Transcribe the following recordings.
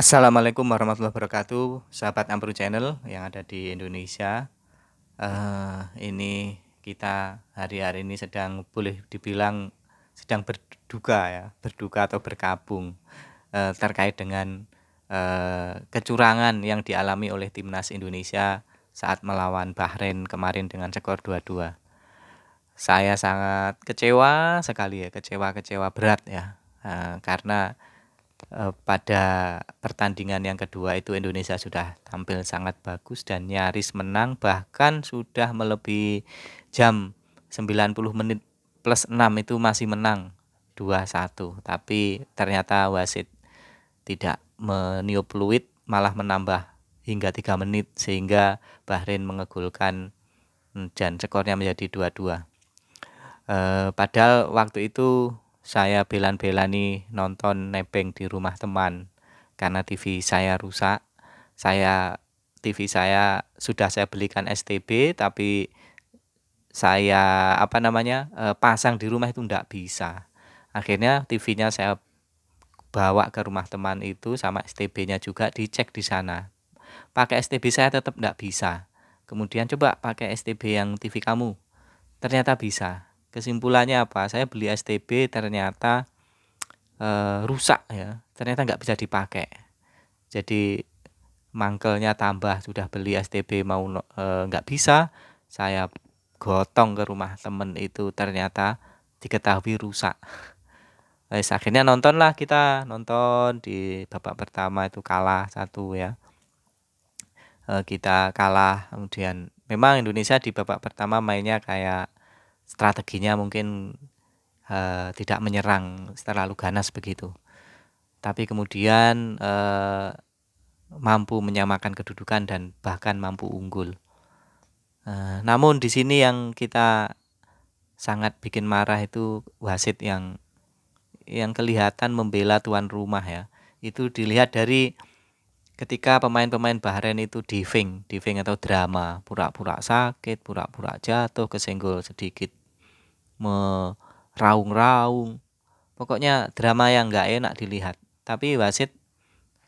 Assalamualaikum warahmatullahi wabarakatuh, sahabat Ampru Channel yang ada di Indonesia. Ini kita hari-hari ini sedang boleh dibilang sedang berduka ya, berduka atau berkabung terkait dengan kecurangan yang dialami oleh timnas Indonesia saat melawan Bahrain kemarin dengan skor 2-2. Saya sangat kecewa sekali ya, kecewa berat ya, karena pada pertandingan yang kedua itu Indonesia sudah tampil sangat bagus dan nyaris menang, bahkan sudah melebihi jam 90 menit plus 6 itu masih menang 2-1. Tapi ternyata wasit tidak meniup peluit, malah menambah hingga 3 menit sehingga Bahrain mengegolkan dan skornya menjadi 2-2. Padahal waktu itu saya bela-belani nonton nebeng di rumah teman karena TV saya rusak. TV saya sudah saya belikan STB, tapi saya pasang di rumah itu enggak bisa. Akhirnya TV-nya saya bawa ke rumah teman itu sama STB-nya juga dicek di sana. Pakai STB saya tetap enggak bisa. Kemudian coba pakai STB yang TV kamu. Ternyata bisa. Kesimpulannya apa? Saya beli STB ternyata rusak ya. Ternyata nggak bisa dipakai. Jadi mangkelnya tambah, sudah beli STB mau nggak bisa. Saya gotong ke rumah temen itu ternyata diketahui rusak. Akhirnya nontonlah, kita nonton di babak pertama itu kalah 1 ya. Kita kalah, kemudian memang Indonesia di babak pertama mainnya kayak strateginya mungkin tidak menyerang terlalu ganas begitu. Tapi kemudian mampu menyamakan kedudukan dan bahkan mampu unggul. Namun di sini yang kita sangat bikin marah itu wasit yang kelihatan membela tuan rumah ya. Itu dilihat dari ketika pemain-pemain Bahrain itu diving atau drama, pura-pura sakit, pura-pura jatuh, kesenggol sedikit, meraung-raung. Pokoknya drama yang nggak enak dilihat. Tapi wasit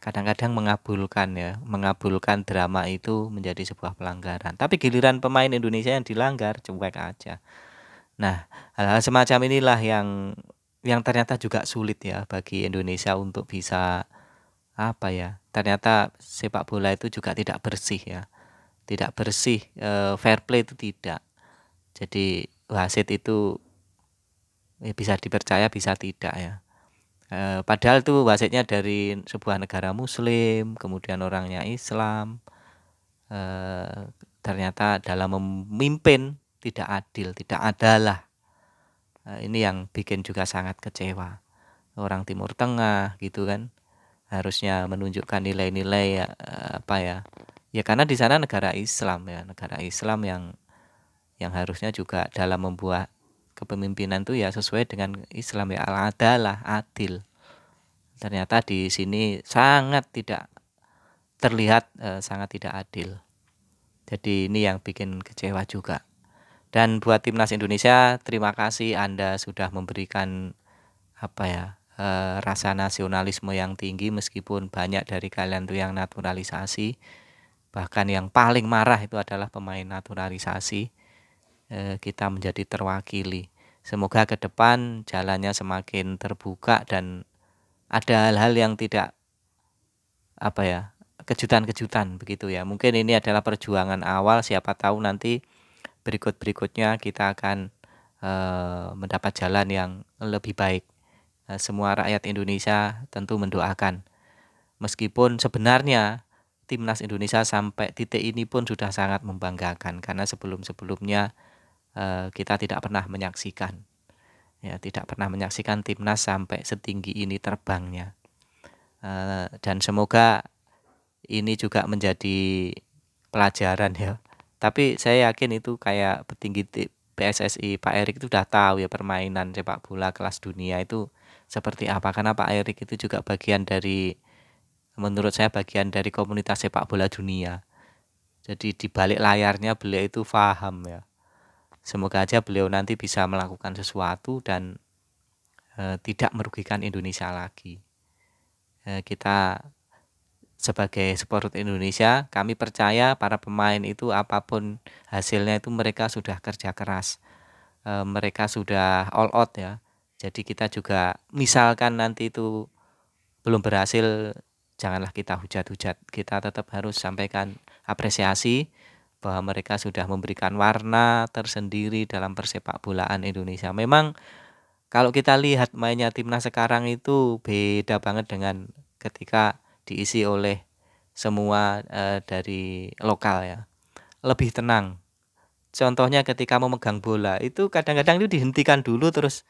kadang-kadang mengabulkan drama itu menjadi sebuah pelanggaran. Tapi giliran pemain Indonesia yang dilanggar, cuek aja. Nah, hal-hal semacam inilah yang ternyata juga sulit ya bagi Indonesia untuk bisa ternyata sepak bola itu juga tidak bersih ya. Tidak bersih, fair play itu tidak. Jadi wasit itu bisa dipercaya bisa tidak ya. Padahal tuh wasitnya dari sebuah negara muslim, kemudian orangnya Islam. Ternyata dalam memimpin tidak adil, tidak adalah. Ini yang bikin juga sangat kecewa. Orang Timur Tengah gitu kan, harusnya menunjukkan nilai-nilai ya karena di sana negara Islam ya, negara Islam yang harusnya juga dalam membuat kepemimpinan tuh ya sesuai dengan Islam ya, adalah adil. Ternyata di sini sangat tidak terlihat, sangat tidak adil. Jadi ini yang bikin kecewa juga. Dan buat timnas Indonesia, terima kasih Anda sudah memberikan rasa nasionalisme yang tinggi, meskipun banyak dari kalian tuh yang naturalisasi. Bahkan yang paling marah itu adalah pemain naturalisasi. Kita menjadi terwakili. Semoga ke depan jalannya semakin terbuka dan ada hal-hal yang tidak kejutan-kejutan begitu ya. Mungkin ini adalah perjuangan awal, siapa tahu nanti berikut-berikutnya kita akan mendapat jalan yang lebih baik. Semua rakyat Indonesia tentu mendoakan. Meskipun sebenarnya timnas Indonesia sampai titik ini pun sudah sangat membanggakan, karena sebelum-sebelumnya kita tidak pernah menyaksikan timnas sampai setinggi ini terbangnya. Dan semoga ini juga menjadi pelajaran ya. Tapi saya yakin itu kayak petinggi PSSI Pak Erik itu udah tahu ya permainan sepak bola kelas dunia itu seperti apa. Karena Pak Erik itu juga menurut saya bagian dari komunitas sepak bola dunia. Jadi di balik layarnya beliau itu paham ya. Semoga aja beliau nanti bisa melakukan sesuatu dan tidak merugikan Indonesia lagi. Kita sebagai supporter Indonesia, kami percaya para pemain itu apapun hasilnya itu mereka sudah kerja keras, mereka sudah all out ya. Jadi kita juga misalkan nanti itu belum berhasil, janganlah kita hujat-hujat. Kita tetap harus sampaikan apresiasi bahwa mereka sudah memberikan warna tersendiri dalam persepak bolaan Indonesia. Memang kalau kita lihat mainnya timnas sekarang itu beda banget dengan ketika diisi oleh semua dari lokal ya. Lebih tenang. Contohnya ketika memegang bola itu kadang-kadang itu dihentikan dulu terus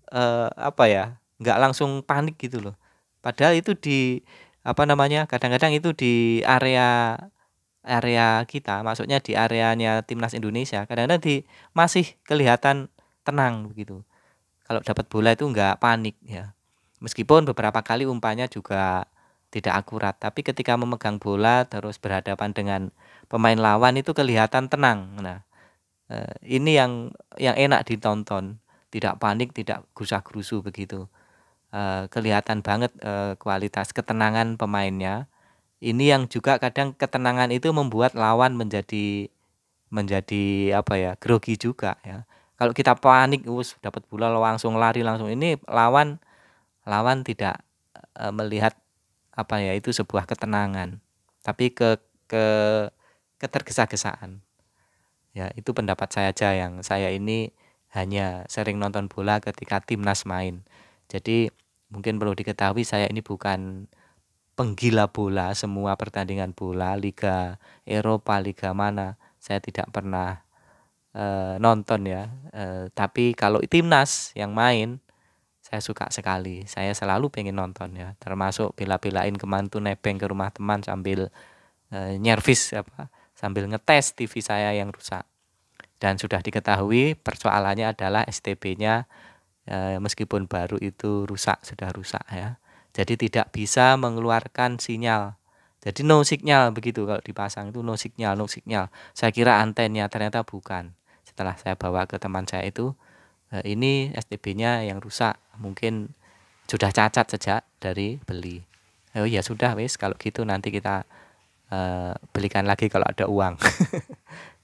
nggak langsung panik gitu loh. Padahal itu kadang-kadang itu di area area kita, maksudnya di areanya timnas Indonesia, kadang-kadang masih kelihatan tenang begitu. Kalau dapat bola itu nggak panik ya. Meskipun beberapa kali umpannya juga tidak akurat, tapi ketika memegang bola terus berhadapan dengan pemain lawan itu kelihatan tenang. Nah, ini yang enak ditonton, tidak panik, tidak gusah-grusu begitu. Kelihatan banget kualitas ketenangan pemainnya. Ini yang juga kadang ketenangan itu membuat lawan menjadi grogi juga ya. Kalau kita panik, dapat bola langsung lari langsung, ini lawan tidak melihat itu sebuah ketenangan, tapi ke ketergesa-gesaan. Ya, itu pendapat saya aja, yang saya ini hanya sering nonton bola ketika timnas main. Jadi mungkin perlu diketahui saya ini bukan penggila bola, semua pertandingan bola, Liga Eropa, Liga mana, saya tidak pernah nonton ya. Tapi kalau timnas yang main, saya suka sekali. Saya selalu pengen nonton ya. Termasuk bela-belain kemana tuh nebeng ke rumah teman sambil nyervis sambil ngetes TV saya yang rusak. Dan sudah diketahui persoalannya adalah STB-nya meskipun baru itu sudah rusak ya. Jadi tidak bisa mengeluarkan sinyal. Jadi no signal begitu kalau dipasang itu, no signal. Saya kira antennya, ternyata bukan. Setelah saya bawa ke teman saya itu, ini STB-nya yang rusak, mungkin sudah cacat sejak dari beli. Oh ya sudah wis, kalau gitu nanti kita belikan lagi kalau ada uang.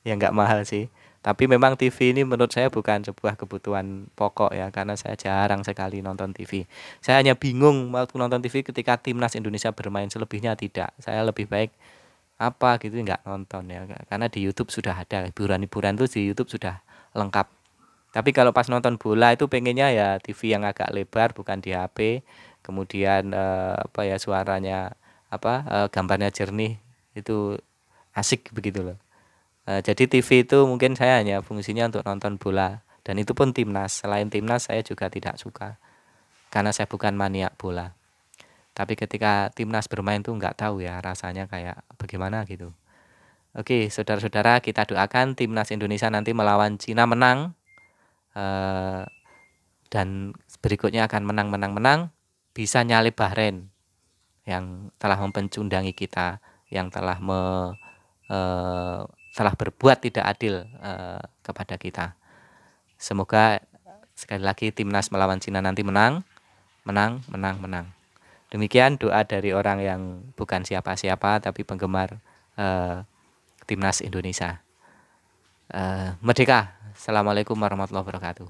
Ya nggak mahal sih. Tapi memang TV ini menurut saya bukan sebuah kebutuhan pokok ya, karena saya jarang sekali nonton TV. Saya hanya bingung waktu nonton TV ketika timnas Indonesia bermain, selebihnya tidak. Saya lebih baik gitu nggak nonton ya, karena di YouTube sudah ada hiburan-hiburan tuh, di YouTube sudah lengkap. Tapi kalau pas nonton bola itu pengennya ya TV yang agak lebar, bukan di HP. Kemudian suaranya gambarnya jernih, itu asik begitu loh. Jadi TV itu mungkin saya hanya fungsinya untuk nonton bola, dan itu pun timnas. Selain timnas saya juga tidak suka, karena saya bukan maniak bola. Tapi ketika timnas bermain tuh nggak tahu ya rasanya kayak bagaimana gitu. Oke, saudara-saudara, kita doakan timnas Indonesia nanti melawan Cina menang, dan berikutnya akan menang, bisa nyalip Bahrain yang telah mempencundangi kita, yang telah berbuat tidak adil kepada kita. Semoga sekali lagi timnas melawan Cina nanti menang. Demikian doa dari orang yang bukan siapa-siapa tapi penggemar timnas Indonesia. Merdeka. Assalamualaikum warahmatullahi wabarakatuh.